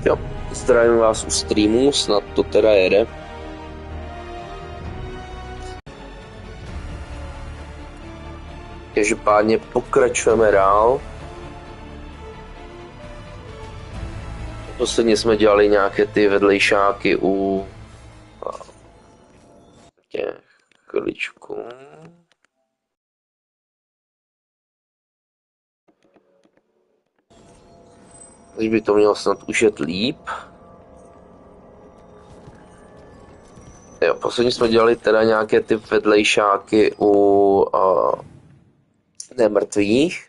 Jo, zdravím vás u streamu, snad to teda jede. Každopádně pokračujeme dál. Posledně jsme dělali nějaké ty vedlejšáky u těch chviličku. Teď by to mělo snad už jet líp. Jo, posledně jsme dělali teda nějaké ty vedlejšáky u nemrtvých.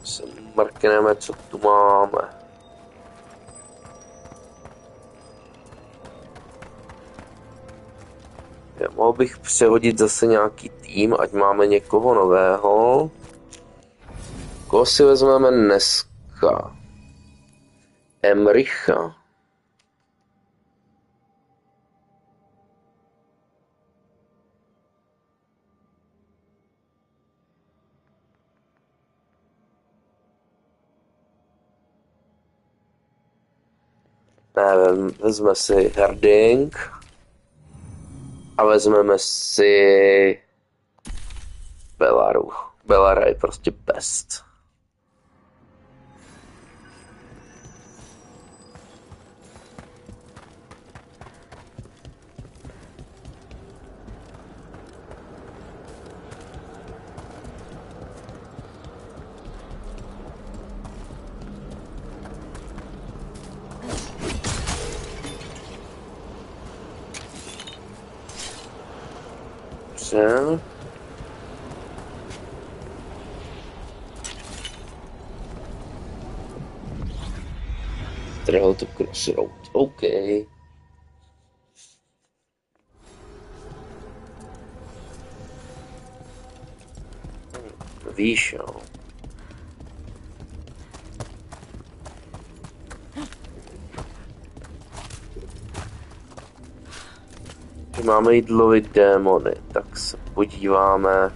Se mrkneme, co tu máme. Já mohl bych přehodit zase nějaký tým, ať máme někoho nového. Koho si vezmeme dneska? Emricha. Ne, vezme si Herding. A vezmeme si Bellaru. Bellara je prostě best. Dobře. Travel to crossroad. OK. Víš, jo. Máme jít lovit démony, tak se podíváme.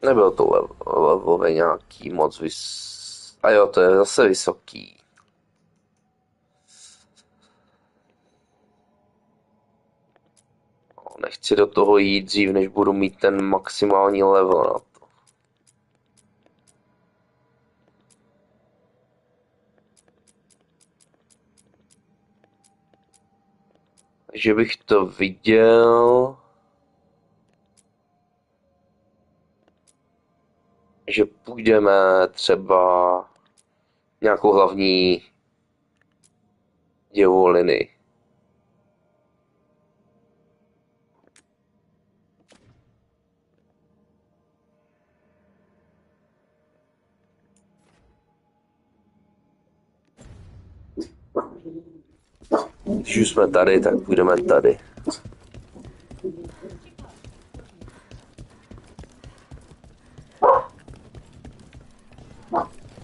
Nebyl to levelově nějaký moc A jo, to je zase vysoký. Nechci do toho jít dřív, než budu mít ten maximální level na to. Takže bych to viděl, že půjdeme třeba nějakou hlavní dějovou linii. Když už jsme tady, tak půjdeme tady.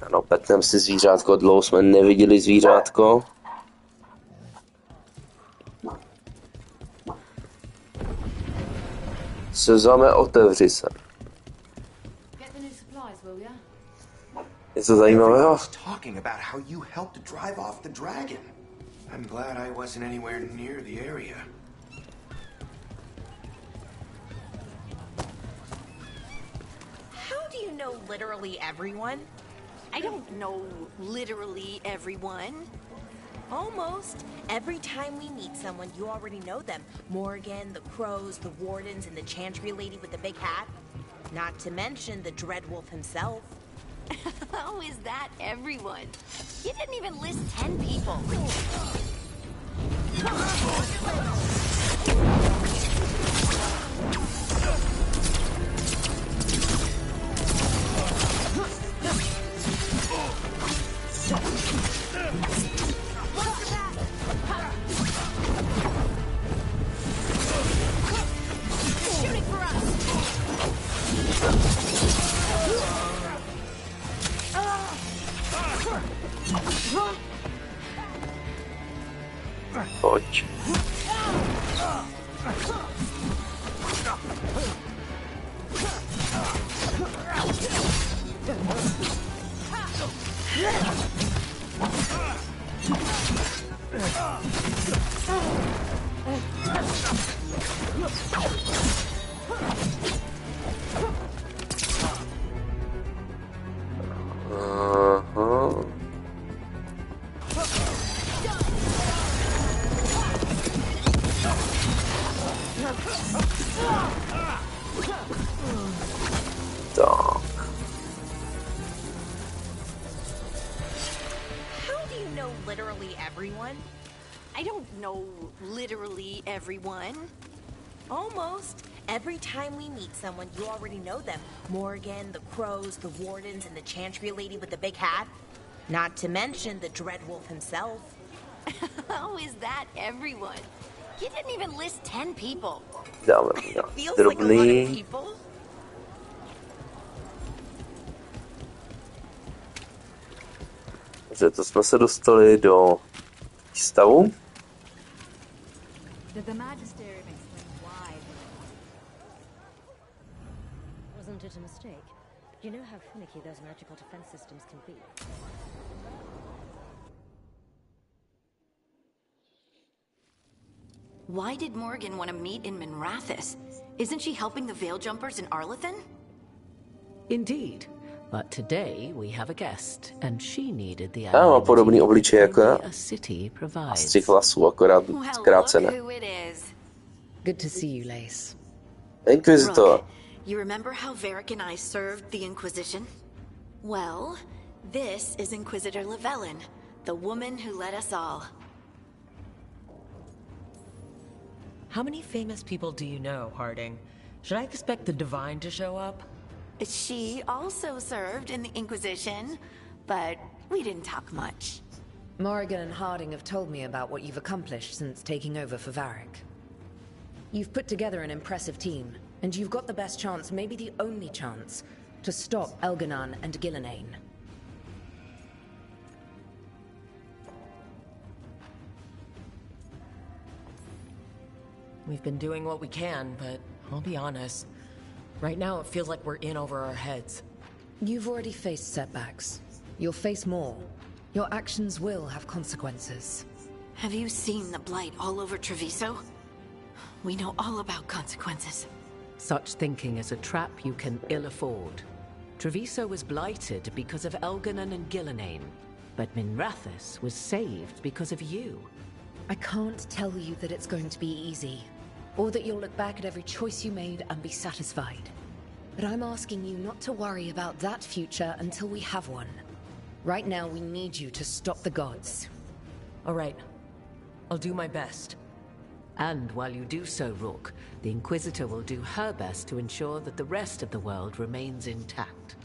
Ano, petneme si zvířátko, dlouho jsme neviděli zvířátko. Sezame, otevři se. Něco zajímavého? I'm glad I wasn't anywhere near the area. How do you know literally everyone? I don't know literally everyone. Almost. Every time we meet someone, you already know them. Morgan, the crows, the wardens, and the chantry lady with the big hat. Not to mention the Dreadwolf himself. How is that everyone? You didn't even list 10 people. Pojď. I don't know literally everyone. Almost. Every time we meet someone, you already know them. Morgan, the crows, the wardens, and the chantry lady with the big hat. Not to mention the Dreadwolf himself. How is that everyone? You didn't even list 10 people. Dáme Feels like a lot of drobný. people. Takže to jsme se dostali do stavu. Did the Magister explain why? Wasn't it a mistake? You know how finicky those magical defense systems can be. Why did Morgan want to meet in Minrathous? Isn't she helping the Veil Jumpers in Arlathan? Indeed. But today we have a guest, and she needed the Má podobný obličej jako já. a city A provides. střih vlasů, akorát Well, look zkrácené. who it is. Good to see you, Lace. Inquisitor. Rook, you remember how Varric and I served the Inquisition? Well, this is Inquisitor Llewellyn, the woman who led us all. How many famous people do you know, Harding? Should I expect the Divine to show up? She also served in the Inquisition, but we didn't talk much. Morrigan and Harding have told me about what you've accomplished since taking over for Varric. You've put together an impressive team, and you've got the best chance, maybe the only chance, to stop Elganon and Gillenane. We've been doing what we can, but I'll be honest. Right now, it feels like we're in over our heads. You've already faced setbacks. You'll face more. Your actions will have consequences. Have you seen the blight all over Treviso? We know all about consequences. Such thinking is a trap you can ill afford. Treviso was blighted because of Elganon and Gillenane, but Minrathous was saved because of you. I can't tell you that it's going to be easy, or that you'll look back at every choice you made and be satisfied. But I'm asking you not to worry about that future until we have one. Right now, we need you to stop the gods. All right. I'll do my best. And while you do so, Rook, the Inquisitor will do her best to ensure that the rest of the world remains intact.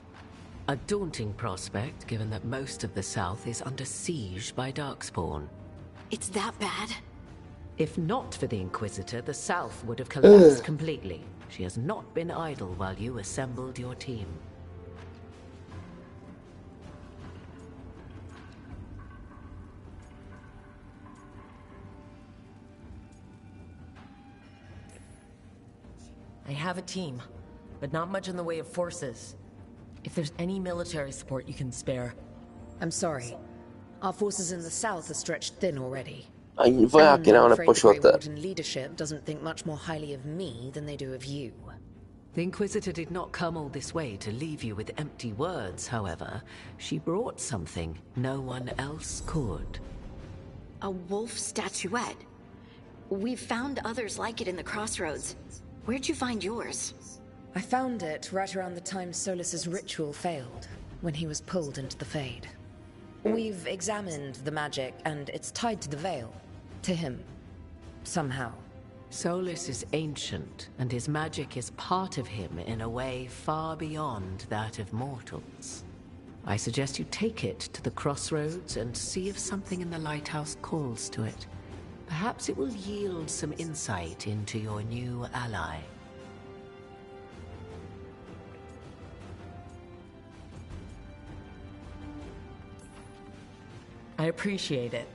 A daunting prospect, given that most of the South is under siege by Darkspawn. It's that bad? If not for the Inquisitor, the South would have collapsed completely. She has not been idle while you assembled your team. I have a team, but not much in the way of forces. If there's any military support you can spare. I'm sorry. Our forces in the south are stretched thin already. Ani vojáky And nám I'm afraid the Grey nepošlete. Warden leadership doesn't think much more highly of me than they do of you. The Inquisitor did not come all this way to leave you with empty words, however. She brought something no one else could. A wolf statuette. We've found others like it in the crossroads. Where'd you find yours? I found it right around the time Solus's ritual failed, when he was pulled into the Fade. We've examined the magic, and it's tied to the Veil. To him. Somehow. Solus is ancient, and his magic is part of him in a way far beyond that of mortals. I suggest you take it to the crossroads and see if something in the lighthouse calls to it. Perhaps it will yield some insight into your new ally. I appreciate it.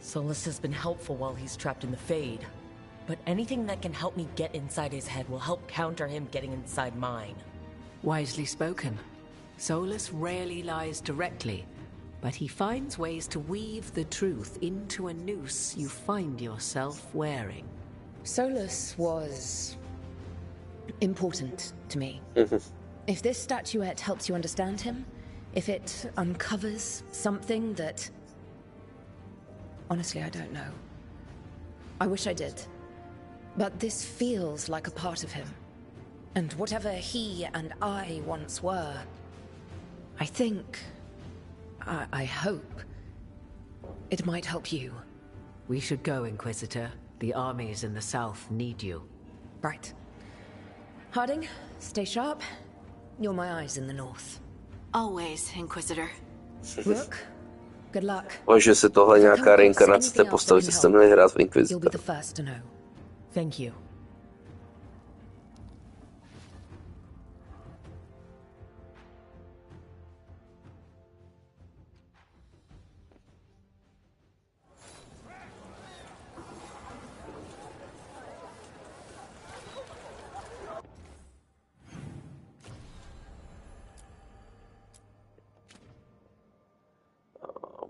Solus has been helpful while he's trapped in the Fade, but anything that can help me get inside his head will help counter him getting inside mine. Wisely spoken. Solus rarely lies directly, but he finds ways to weave the truth into a noose you find yourself wearing. Solus was important to me. If this statuette helps you understand him, if it uncovers something that... Honestly, I don't know. I wish I did. But this feels like a part of him. And whatever he and I once were, I think... I hope... it might help you. We should go, Inquisitor. The armies in the south need you. Right. Harding, stay sharp. You're my eyes in the north. Always, Inquisitor. Rook, good luck. Že se tohle nějaká reinkarnace té postavy, co jste měli hrát v You'll be Inquisitor. the first to know. Thank you.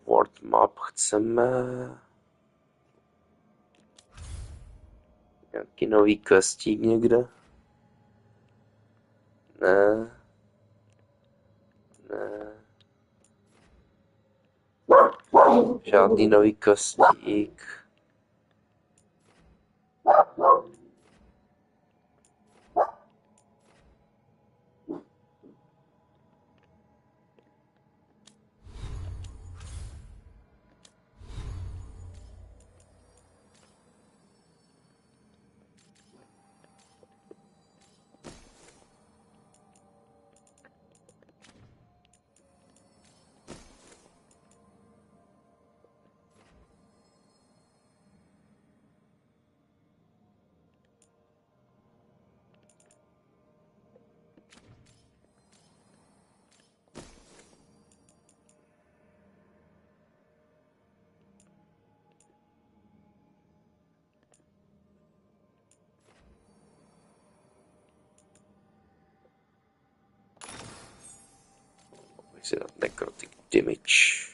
World map chceme... Nějaký nový questík někde? Ne. Ne. Žádný nový questík. Si dát necrotic damage.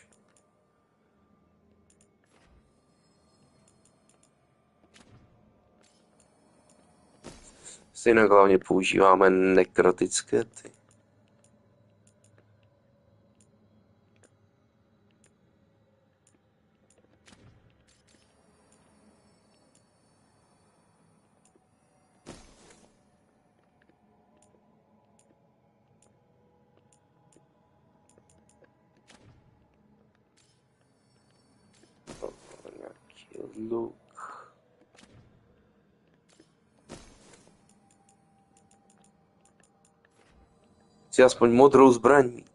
Jinak hlavně používáme nekrotické ty. Luk. Chci aspoň modrou zbraň mít.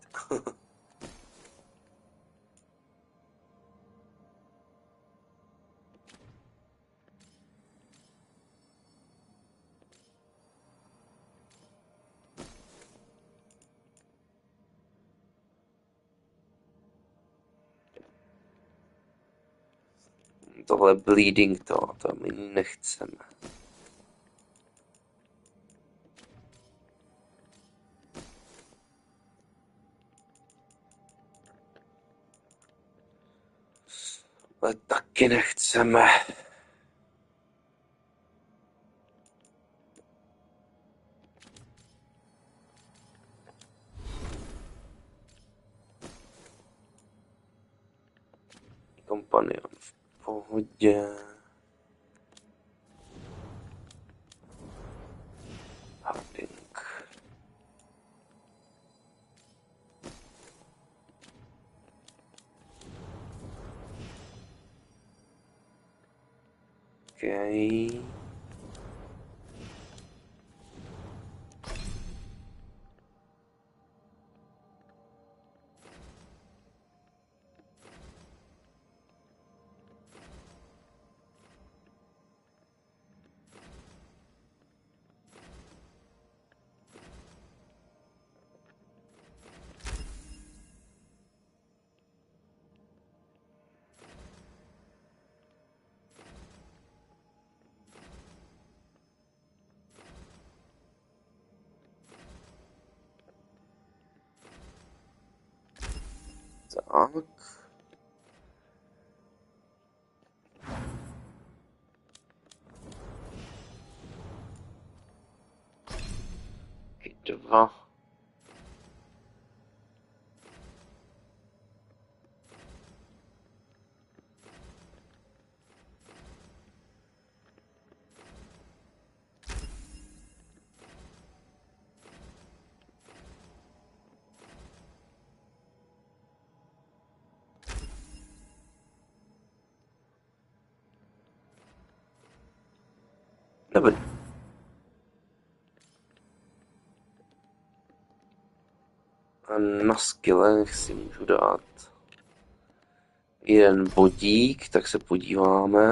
Tohle bleeding to my nechceme. Ale taky nechceme. Kompanion v pohodě. Harding. Okay. Tak. Dva. Dobrý. A na skillech si můžu dát jeden bodík, tak se podíváme.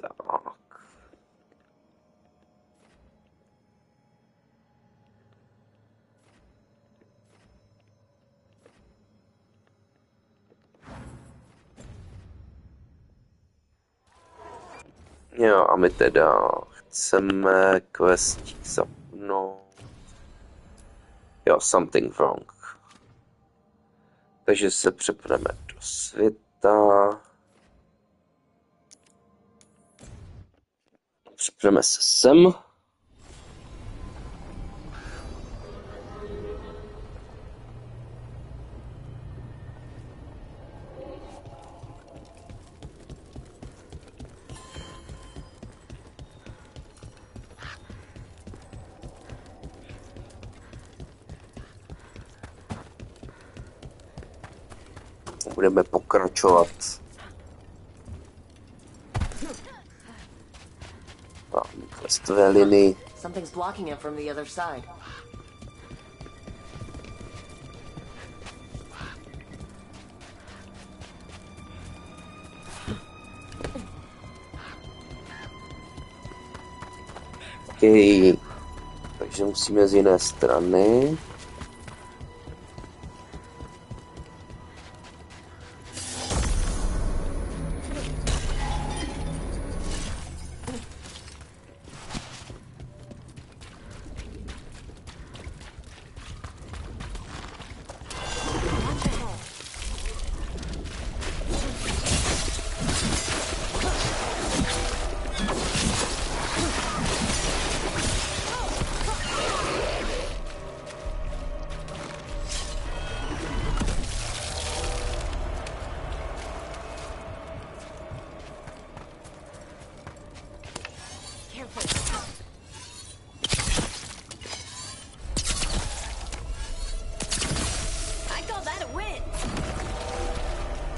Tak. Jo, a my teda chceme questík zapnout. Jo, something wrong. Takže se přepneme do světa. Přepneme se sem. Budeme pokračovat. Questové linii. Something's blocking it from the other side. Okay. Takže musíme z jiné strany.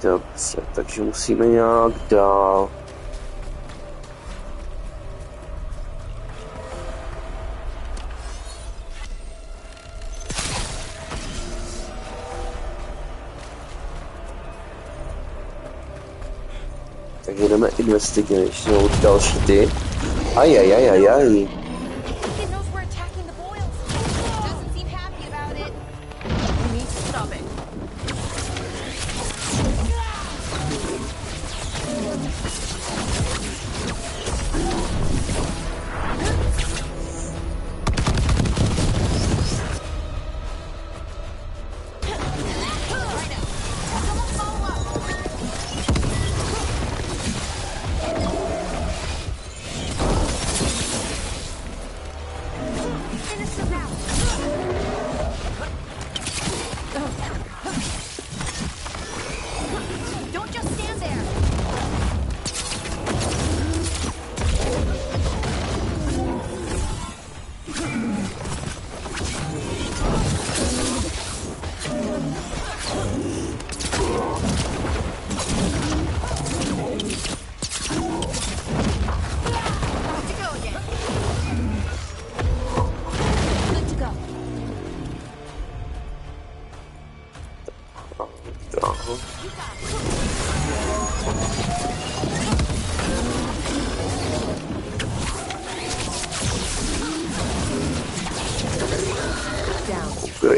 Dobře, takže musíme nějak dál. Takže jdeme investigovat další ty. Ajajajajaj.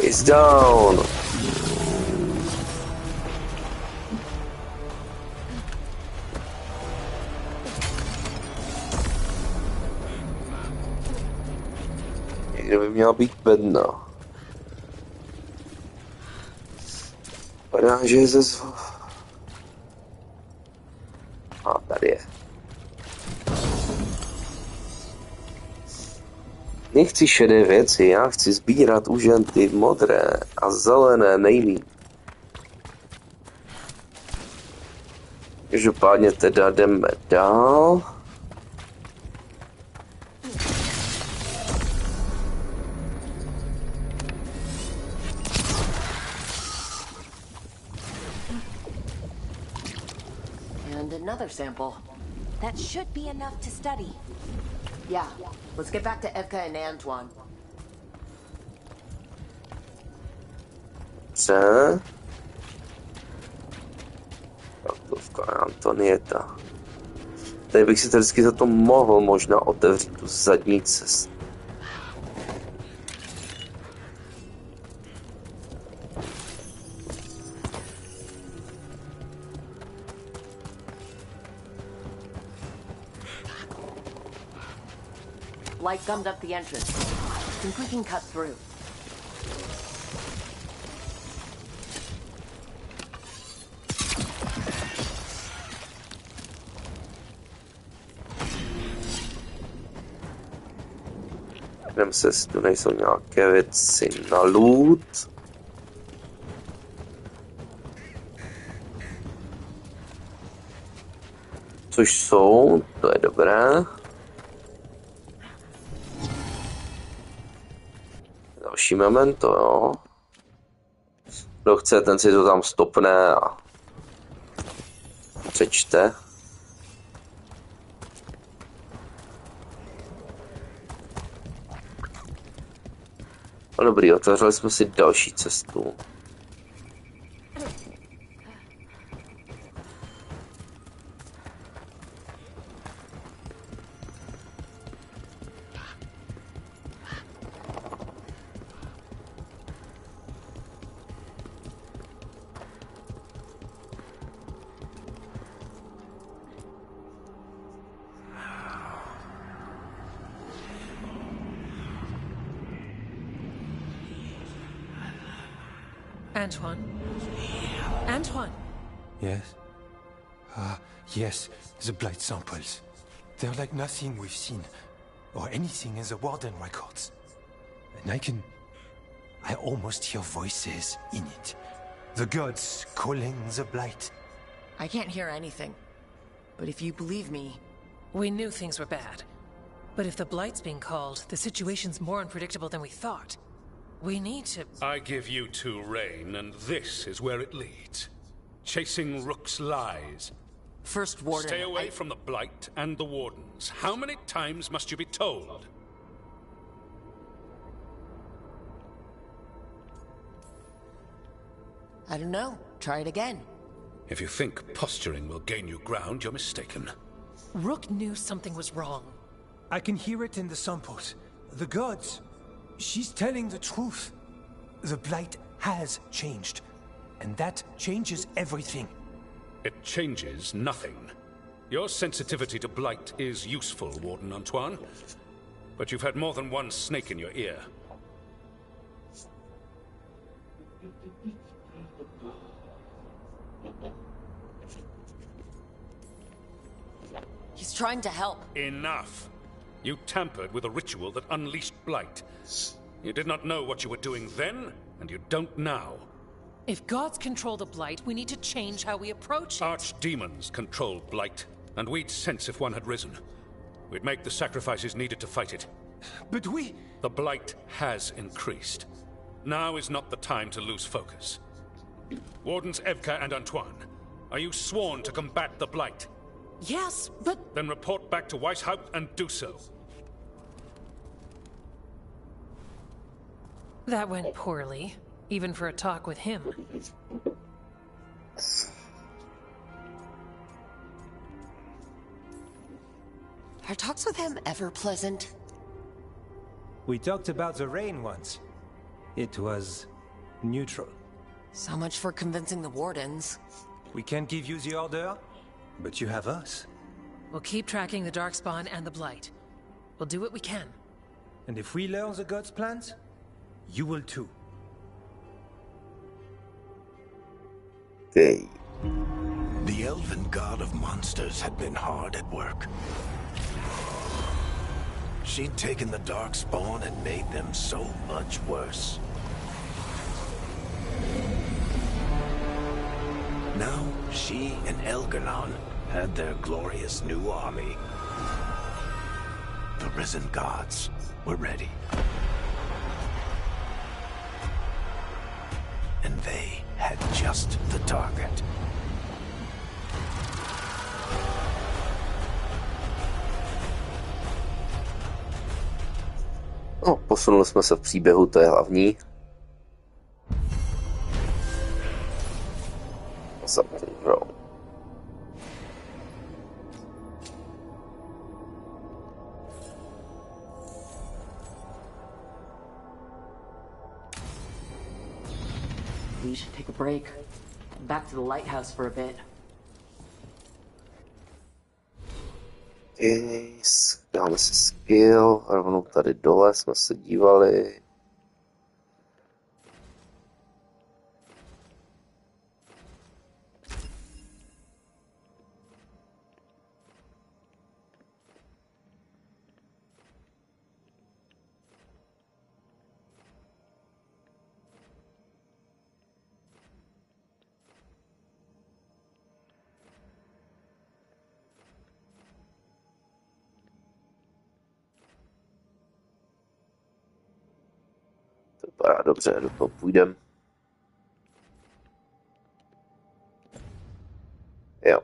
Face down. Někde by měla být bedna. Vypadá, že je a tady je. Nechci šedé věci, já chci sbírat už jen ty modré a zelené nejmí. Každopádně teda jdeme dál. And another sample. That should be enough to study. Yeah, let's get back to Evka and Antoine. Co? Kartovka Antonieta. Tady bych si to vždycky za to mohl možná otevřít tu zadní cestu. Light gummed up the entrance. Think we can cut through. Jdem se, tu nejsou nějaké věci na loot. Což jsou, to je dobré. Další memento, jo. Kdo chce, ten si to tam stopne a přečte. No dobrý, otevřeli jsme si další cestu. Antoine? Antoine! Yes? Yes, the blight samples. They're like nothing we've seen, or anything in the Warden records. And I almost hear voices in it. The gods calling the blight. I can't hear anything. But if you believe me... We knew things were bad. But if the Blight's being called, the situation's more unpredictable than we thought. We need to... I give you two reign, and this is where it leads. Chasing Rook's lies. First Warden... Stay away from the Blight and the Wardens. How many times must you be told? I don't know. Try it again. If you think posturing will gain you ground, you're mistaken. Rook knew something was wrong. I can hear it in the samples. The gods. She's telling the truth. The blight has changed. And that changes everything. It changes nothing. Your sensitivity to blight is useful, Warden Antoine. But you've had more than one snake in your ear. He's trying to help. Enough! You tampered with a ritual that unleashed blight. You did not know what you were doing then, and you don't now. If gods control the Blight, we need to change how we approach it. Archdemons control blight, and we'd sense if one had risen. We'd make the sacrifices needed to fight it. But we... The blight has increased. Now is not the time to lose focus. Wardens Evka and Antoine, are you sworn to combat the blight? Yes, but... Then report back to Weishaupt and do so. That went poorly, even for a talk with him. Are talks with him ever pleasant? We talked about the rain once. It was Neutral. So much for convincing the wardens. We can't give you the order, but you have us. We'll keep tracking the Darkspawn and the Blight. We'll do what we can. And if we learn the gods' plans, you will too. Okay. The elven god of monsters had been hard at work. She'd taken the Darkspawn and made them so much worse. Now, she and Elgar'nan had their glorious new army. The risen gods were ready. And they had just the target. No, posunuli jsme se v příběhu, to je hlavní. We should take a break. Back to the lighthouse for a bit. Dáme si skill, rovnou tady dole jsme se dívali. Dobře, do toho půjdem. Jo.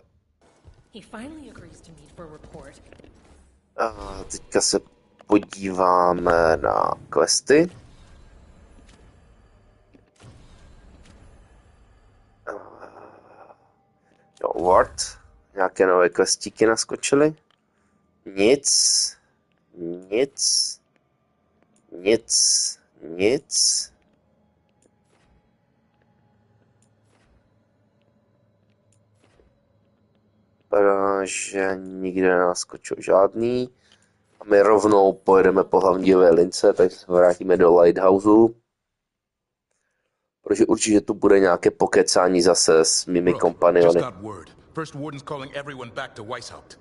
A teďka se podíváme na questy. Jo, Ward. Nějaké nové questíky naskočily. Nic. Vypadá, že nikde nenaskočil žádný. A my rovnou pojedeme po hlavní lince, takže se vrátíme do Lighthouseu. Protože určitě tu bude nějaké pokecání zase s mými kompaniony. First Warden's calling everyone back to Weishaupt.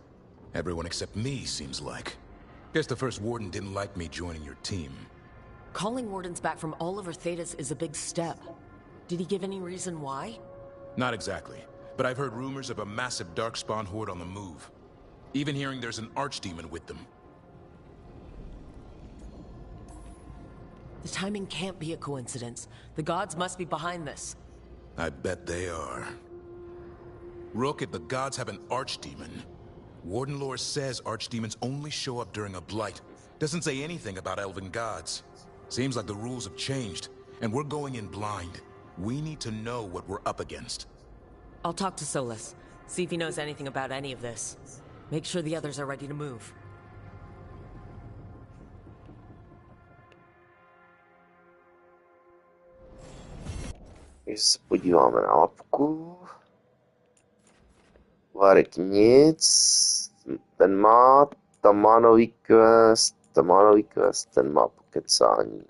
Everyone except me, seems like. Guess the First Warden didn't like me joining your team. Calling wardens back from all over Thedas is a big step. Did he give any reason why? Not exactly, but I've heard rumors of a massive Darkspawn horde on the move. Even hearing there's an archdemon with them. The timing can't be a coincidence. The gods must be behind this. I bet they are. Rook, if the gods have an archdemon, Warden lore says archdemons only show up during a blight. Doesn't say anything about elven gods. Seems like the rules have changed, and we're going in blind. We need to know what we're up against. I'll talk to Solus, see if he knows anything about any of this. Make sure the others are ready to move. Když se podíváme na mapku. Varek nic. Ten má, tam má nový quest, ten má pokecání.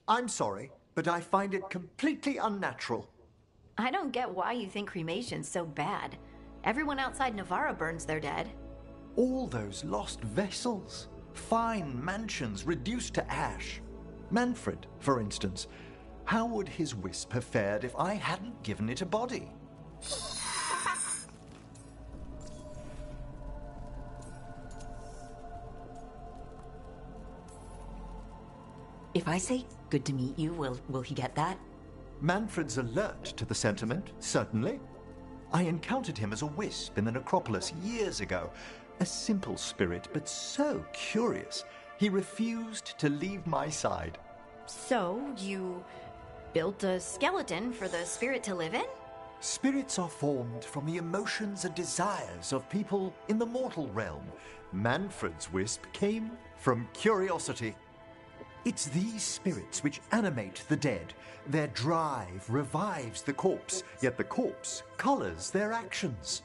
I'm sorry, but I find it completely unnatural. I don't get why you think cremation's so bad. Everyone outside Navarra burns their dead. All those lost vessels. Fine mansions reduced to ash. Manfred, for instance. How would his wisp have fared if I hadn't given it a body? If I say good to meet you, will he get that? Manfred's alert to the sentiment, certainly. I encountered him as a wisp in the necropolis years ago. A simple spirit, but so curious. He refused to leave my side. So, you built a skeleton for the spirit to live in? Spirits are formed from the emotions and desires of people in the mortal realm. Manfred's wisp came from curiosity. It's these spirits which animate the dead. Their drive revives the corpse, yet the corpse colors their actions.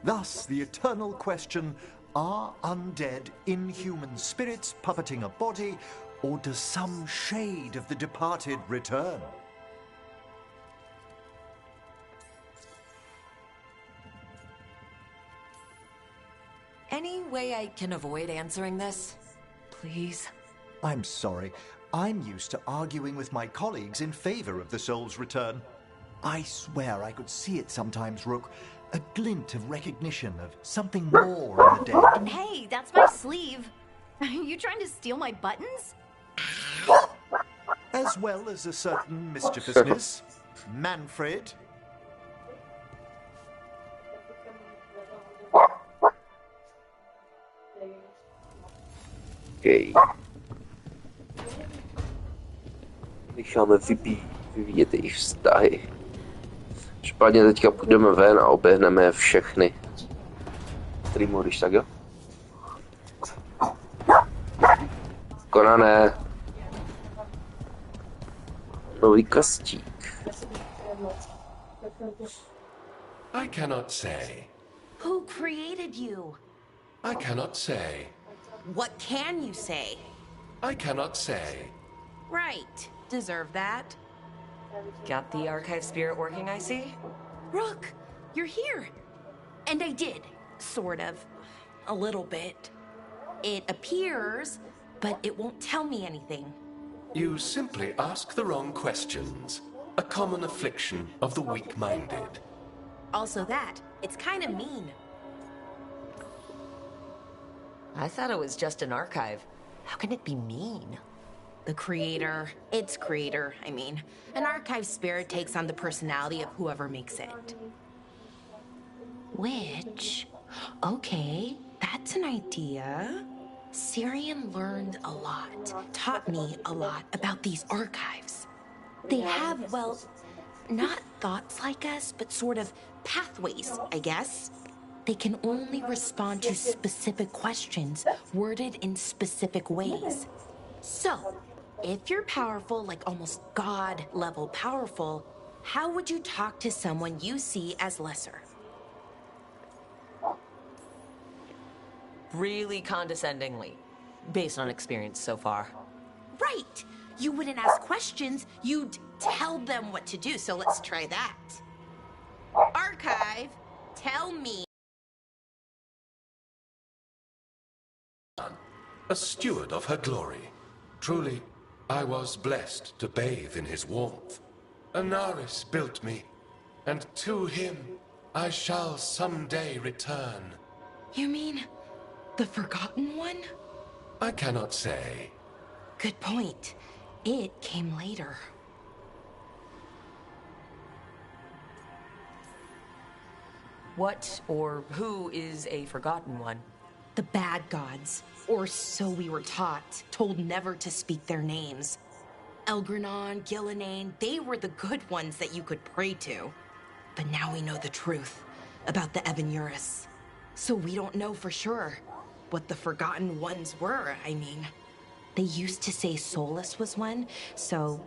Thus, the eternal question, are undead inhuman spirits puppeting a body, or does some shade of the departed return? Any way I can avoid answering this? Please? I'm sorry. I'm used to arguing with my colleagues in favor of the soul's return. I swear I could see it sometimes, Rook. A glint of recognition of something more in the dead. Hey, that's my sleeve. Are you trying to steal my buttons? As well as a certain mischievousness. Manfred. Okay. Necháme vyvíjet jejich vztahy. Špatně teďka půjdeme ven a oběhneme je všechny. Streamu, když tak jo? Konané. Nový kastík. I cannot say. Who created you? I cannot say. What can you say? I cannot say. Right. Deserve that. Got the archive spirit working, I see? Rook, you're here. And I did. Sort of. A little bit. It appears, but it won't tell me anything. You simply ask the wrong questions. A common affliction of the weak-minded. Also that. It's kind of mean. I thought it was just an archive. How can it be mean? The creator, its creator, I mean. An archive spirit takes on the personality of whoever makes it. Which, okay, that's an idea. Syrian learned a lot, taught me a lot about these archives. They have, well, not thoughts like us, but sort of pathways, I guess. They can only respond to specific questions worded in specific ways. So, if you're powerful, like almost God-level powerful, how would you talk to someone you see as lesser? Really condescendingly, based on experience so far. Right! You wouldn't ask questions, you'd tell them what to do, so let's try that. Archive, tell me. A steward of her glory. Truly, I was blessed to bathe in his warmth. Anaris built me, and to him I shall someday return. You mean the Forgotten One? I cannot say. Good point. It came later. What or who is a Forgotten One? The bad gods, or so we were taught, told never to speak their names. Elgranon, Gillenane, they were the good ones that you could pray to. But now we know the truth about the Evanuris. So we don't know for sure what the Forgotten Ones were, I mean. They used to say Solus was one, so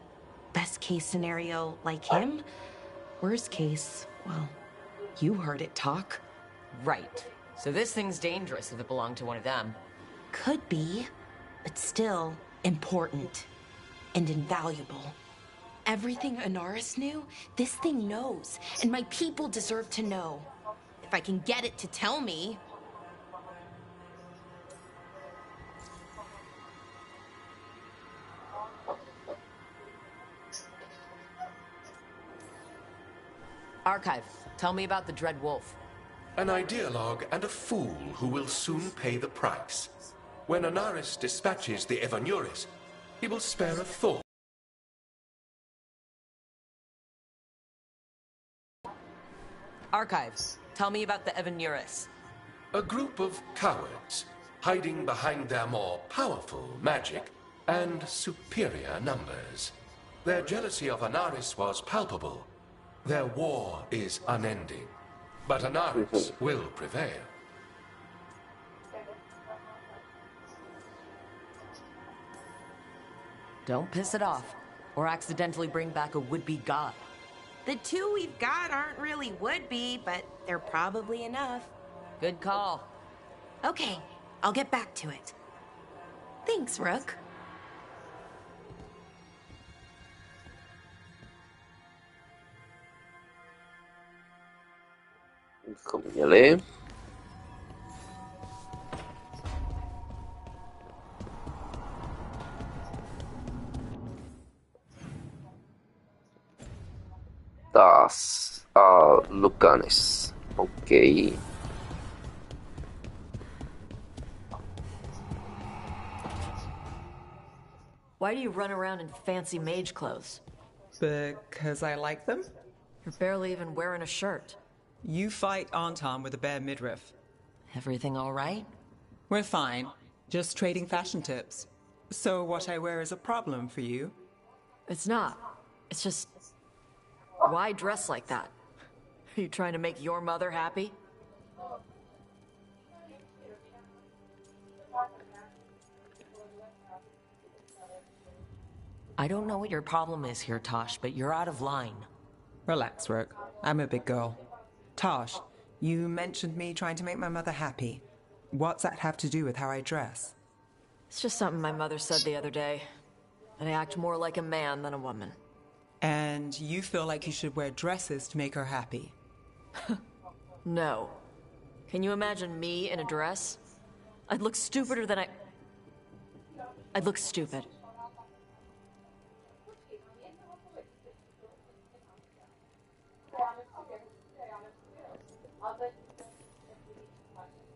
best case scenario like him. Worst case, well, you heard it talk. Right. So this thing's dangerous if it belonged to one of them. Could be, but still important and invaluable. Everything Anaris knew, this thing knows, and my people deserve to know. If I can get it to tell me. Archive, tell me about the Dread Wolf. An ideologue and a fool who will soon pay the price. When Anaris dispatches the Evanuris, he will spare a thought. Archives, tell me about the Evanuris. A group of cowards, hiding behind their more powerful magic, and superior numbers. Their jealousy of Anaris was palpable. Their war is unending. But Anaris will prevail. Don't piss it off, or accidentally bring back a would-be god. The two we've got aren't really would-be, but they're probably enough. Good call. Okay, I'll get back to it. Thanks, Rook. Bychom měli. Zase a Lucanis. OK. Why do you run around in fancy mage clothes? Because I like them? You're barely even wearing a shirt. You fight Anton with a bare midriff. Everything all right? We're fine. Just trading fashion tips. So what I wear is a problem for you? It's not. It's just... Why dress like that? Are you trying to make your mother happy? I don't know what your problem is here, Tosh, but you're out of line. Relax, Rook. I'm a big girl. Tosh, you mentioned me trying to make my mother happy. What's that have to do with how I dress? It's just something my mother said the other day. That I act more like a man than a woman. And you feel like you should wear dresses to make her happy? No. Can you imagine me in a dress? I'd look stupider than I'd look stupid.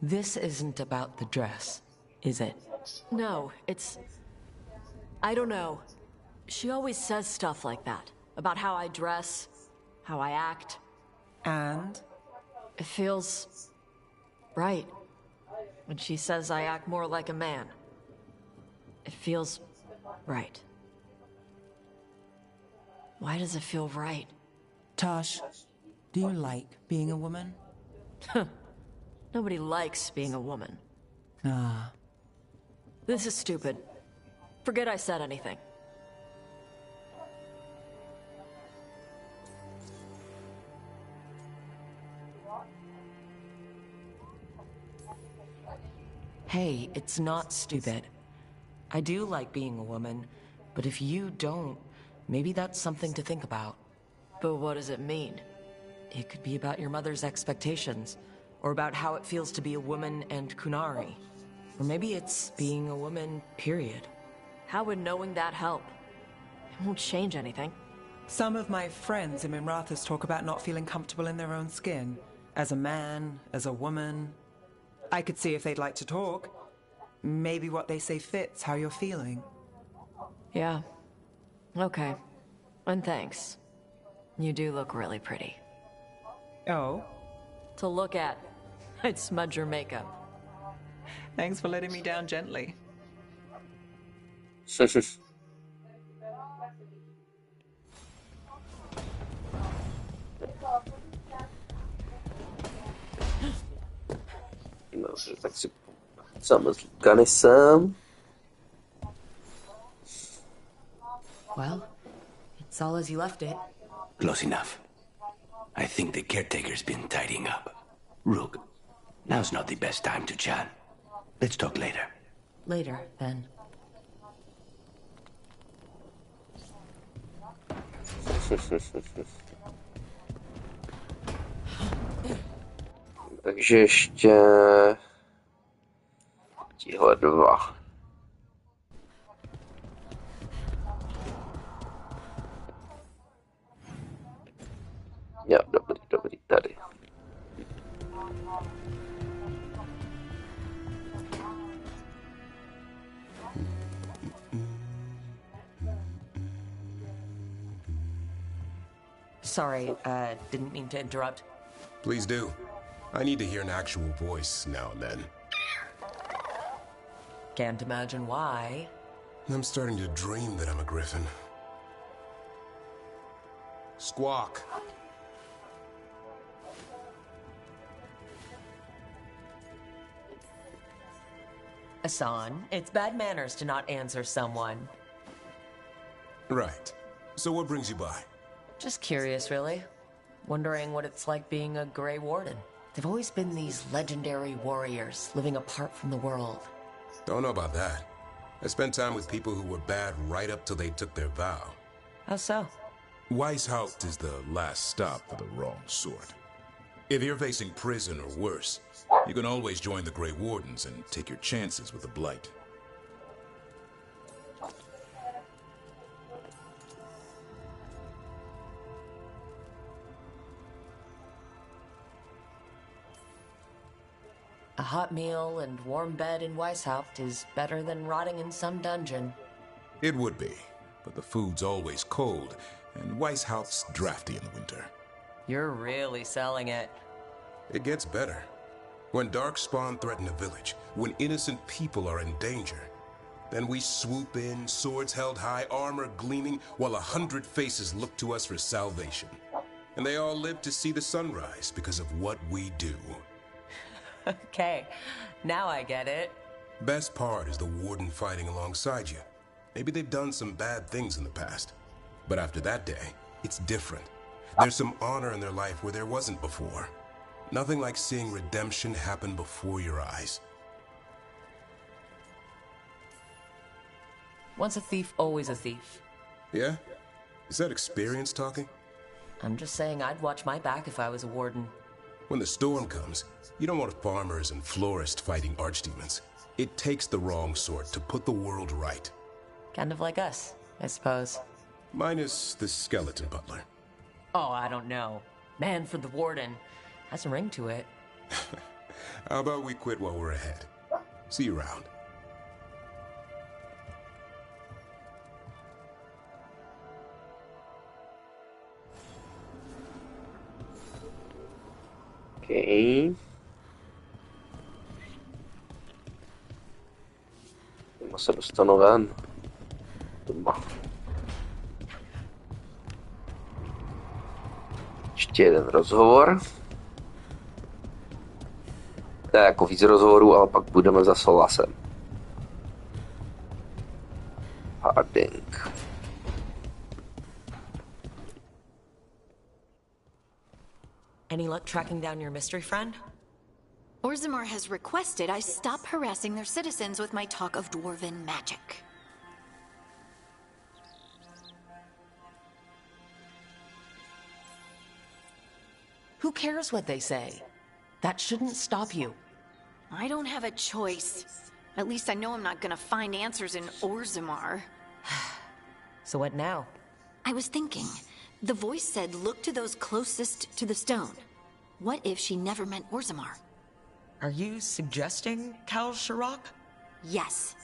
This isn't about the dress, is it? No, it's... I don't know. She always says stuff like that. About how I dress, how I act. And? It feels... right. When she says I act more like a man. It feels... right. Why does it feel right? Tosh, do you like being a woman? Nobody likes being a woman. Ah. This is stupid. Forget I said anything. Hey, it's not stupid. I do like being a woman, but if you don't, maybe that's something to think about. But what does it mean? It could be about your mother's expectations, or about how it feels to be a woman and Kunari. Or maybe it's being a woman, period. How would knowing that help? It won't change anything. Some of my friends in Minrathous talk about not feeling comfortable in their own skin. As a man, as a woman. I could see if they'd like to talk. Maybe what they say fits how you're feeling. Yeah. Okay. And thanks. You do look really pretty. Oh? To look at. I'd smudge your makeup. Thanks for letting me down gently. Tak si sama s Lucanisem. Well, it's all as you left it. Close enough. I think the caretaker's been tidying up. Rook, now's not the best time to chat. Let's talk later. Later, then. Takže ještě tihle dva. Jo, dobrý, tady. Sorry, didn't mean to interrupt. Please do. I need to hear an actual voice now and then. Can't imagine why. I'm starting to dream that I'm a griffin. Squawk. Hassan, it's bad manners to not answer someone. Right. So what brings you by? Just curious, really. Wondering what it's like being a Grey Warden. They've always been these legendary warriors living apart from the world. Don't know about that. I spent time with people who were bad right up till they took their vow. How so? Weishaupt is the last stop for the wrong sort. If you're facing prison or worse, you can always join the Grey Wardens and take your chances with the Blight. A hot meal and warm bed in Weishaupt is better than rotting in some dungeon. It would be, but the food's always cold, and Weishaupt's drafty in the winter. You're really selling it. It gets better. When Darkspawn threaten a village, when innocent people are in danger, then we swoop in, swords held high, armor gleaming, while 100 faces look to us for salvation. And they all live to see the sunrise because of what we do. Okay, now I get it. Best part is the Warden fighting alongside you. Maybe they've done some bad things in the past, but after that day, it's different. There's some honor in their life where there wasn't before. Nothing like seeing redemption happen before your eyes. Once a thief, always a thief. Yeah? Is that experience talking? I'm just saying I'd watch my back if I was a warden. When the storm comes, you don't want farmers and florists fighting archdemons. It takes the wrong sort to put the world right. Kind of like us, I suppose. Minus the skeleton butler. Oh, I don't know. Man for the warden. Has a ring to it. How about we quit while we're ahead? See you around. Okay. Doma se dostanu ven. Doma. Ještě jeden rozhovor. To je jako víc rozhovorů, ale pak budeme za Solasem. Harding. Any luck tracking down your mystery friend? Orzammar has requested I stop harassing their citizens with my talk of dwarven magic. Who cares what they say? That shouldn't stop you. I don't have a choice. At least I know I'm not gonna find answers in Orzammar. So what now? I was thinking. The voice said look to those closest to the stone. What if she never meant Orzammar? Are you suggesting Kal Sharok? Yes.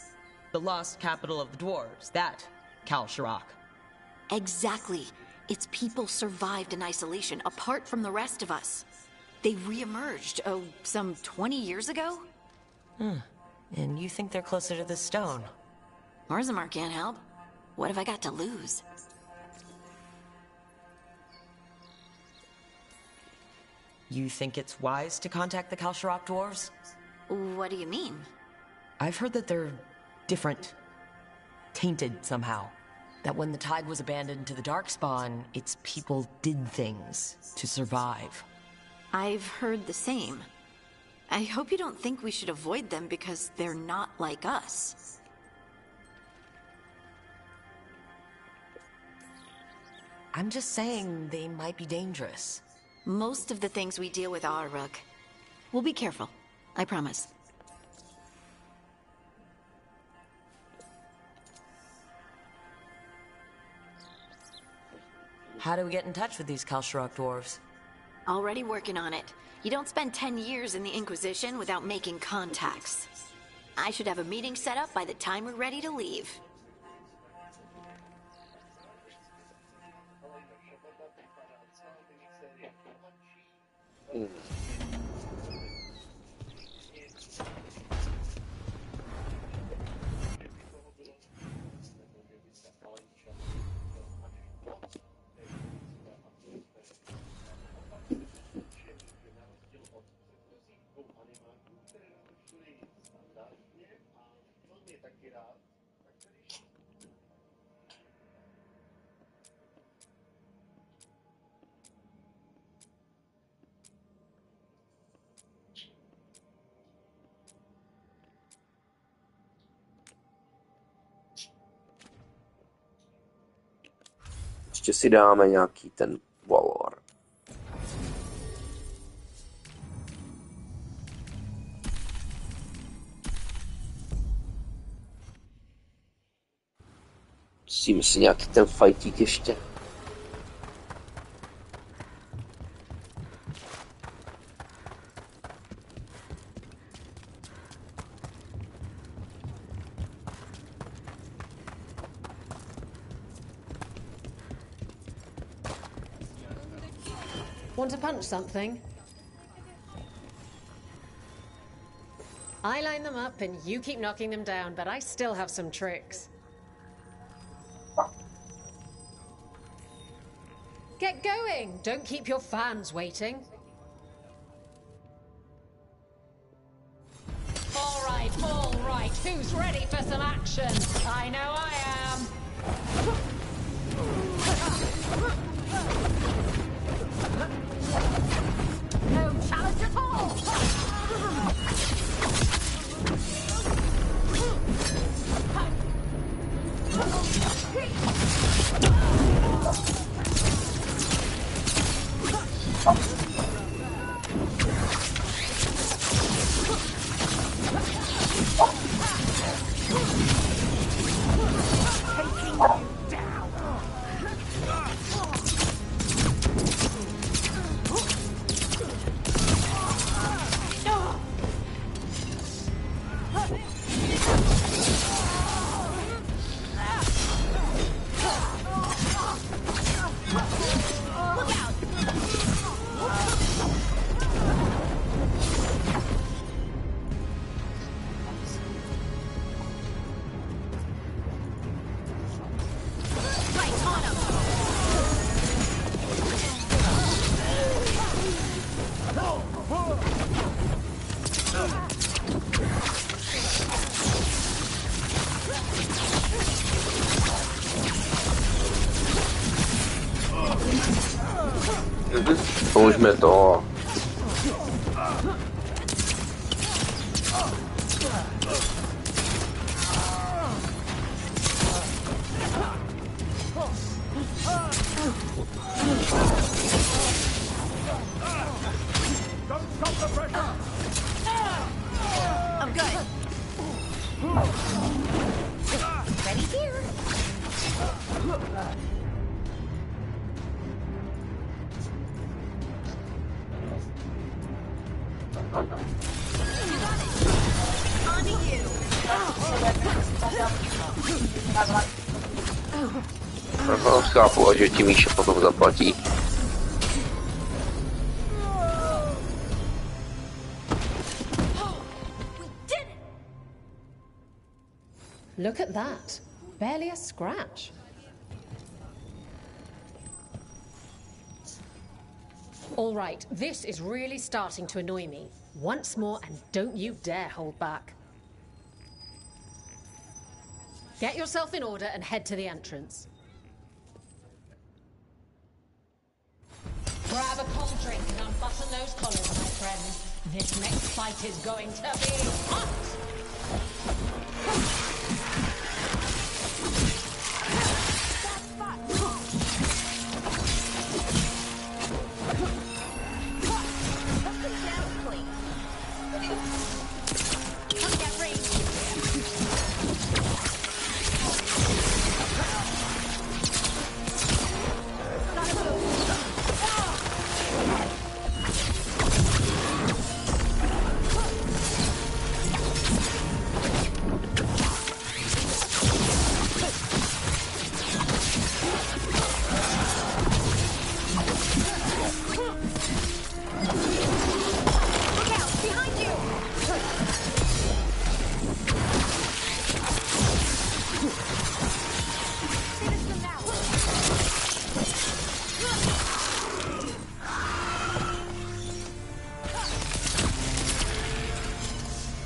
The lost capital of the dwarves, that Kal Sharok. Exactly. Its people survived in isolation, apart from the rest of us. They re-emerged, some 20 years ago? And you think they're closer to the stone? Orzammar can't help. What have I got to lose? You think it's wise to contact the Kal Sharok dwarves? What do you mean? I've heard that they're different. Tainted somehow. That when the tide was abandoned to the Darkspawn, its people did things to survive. I've heard the same. I hope you don't think we should avoid them because they're not like us. I'm just saying they might be dangerous. Most of the things we deal with are, Rook. We'll be careful. I promise. How do we get in touch with these Kal Sharok dwarves? Already working on it. You don't spend 10 years in the Inquisition without making contacts. I should have a meeting set up by the time we're ready to leave. Ještě si dáme nějaký ten valor. Musíme si nějaký ten fajtík ještě. Want to punch something? I line them up and you keep knocking them down, but I still have some tricks. Get going! Don't keep your fans waiting. All right. Who's ready for some action? I know I am. No challenge at all! Použme to. I'm good. Ready here. Chápu, že ti Míša potom zaplatí. Look at that. Barely a scratch. All right, this is really starting to annoy me. Once more, and don't you dare hold back. Get yourself in order and head to the entrance. Grab a cold drink and unbutton those collars, my friends. This next fight is going to be hot!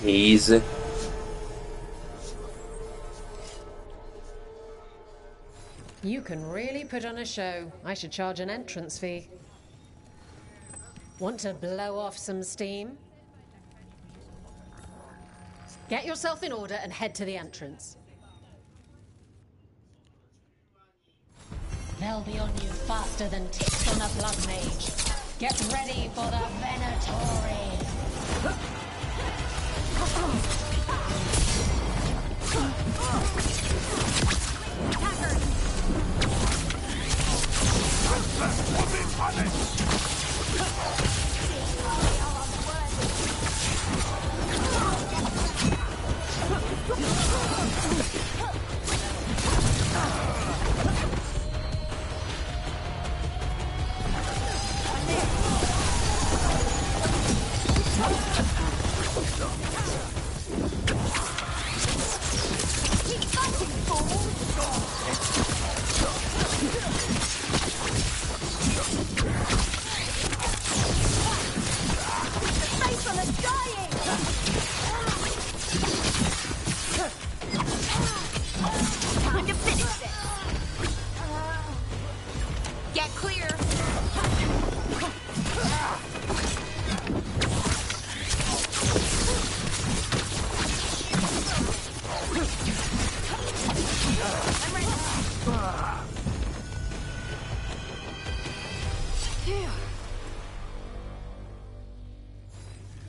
Easy. You can really put on a show. I should charge an entrance fee. Want to blow off some steam? Get yourself in order and head to the entrance. They'll be on you faster than ticks on a blood mage. Get ready for the Venatori.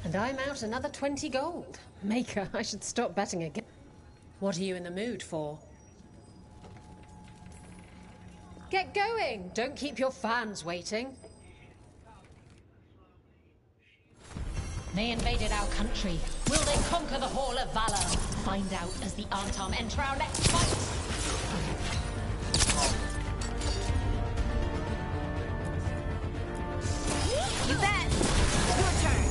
And I'm out another 20 gold. Maker, I should stop betting again. What are you in the mood for? Get going! Don't keep your fans waiting. They invaded our country. Will they conquer the Hall of Valor? Find out as the Arntam enter our next fight. You bet! Your turn!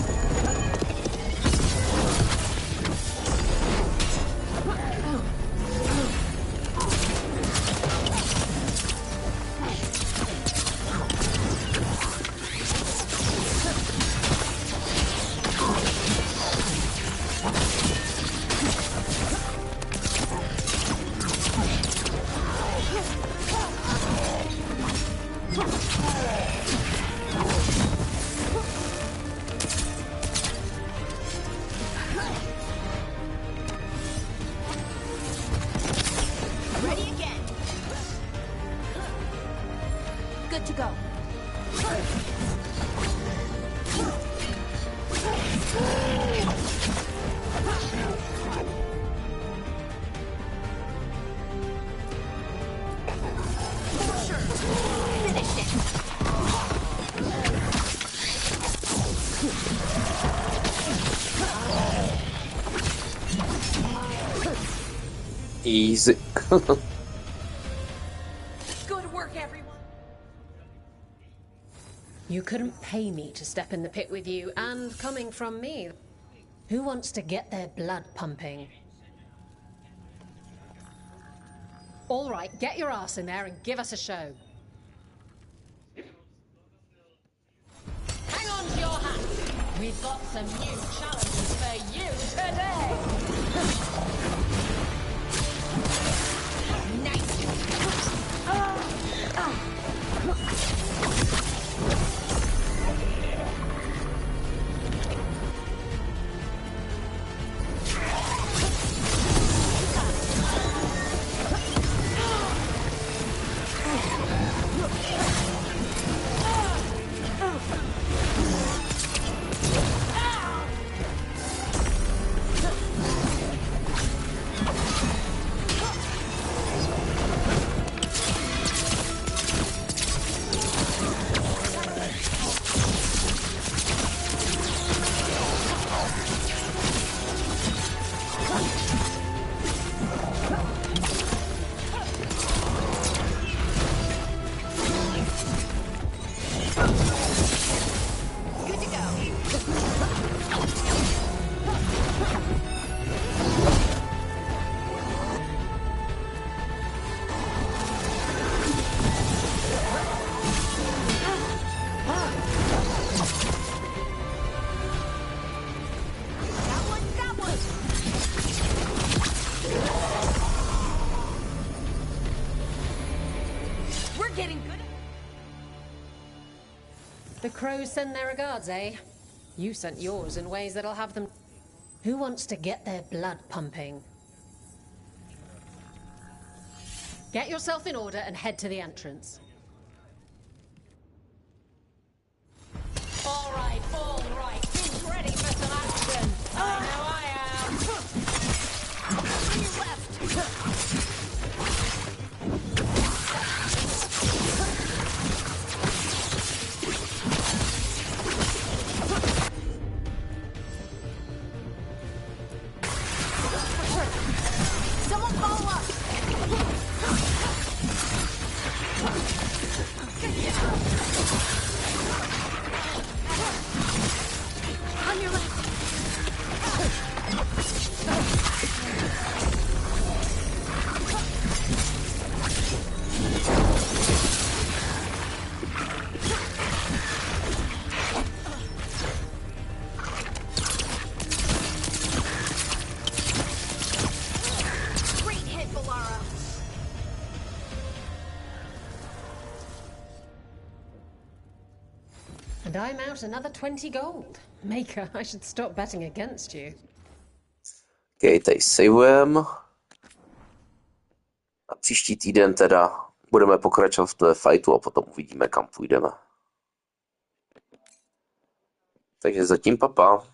Good to go. Finish it. Easy. Good work, everyone. You couldn't pay me to step in the pit with you, and coming from me, who wants to get their blood pumping? All right, get your ass in there and give us a show. Hang on to your hat. We've got some new challenges for you today. Nice. The crows send their regards, eh? You sent yours in ways that'll have them... Who wants to get their blood pumping? Get yourself in order and head to the entrance. And I'm out another 20 gold. Maker, I should stop betting against you. OK, tady saveujeme. A příští týden teda budeme pokračovat v té fightu a potom uvidíme, kam půjdeme. Takže zatím papa.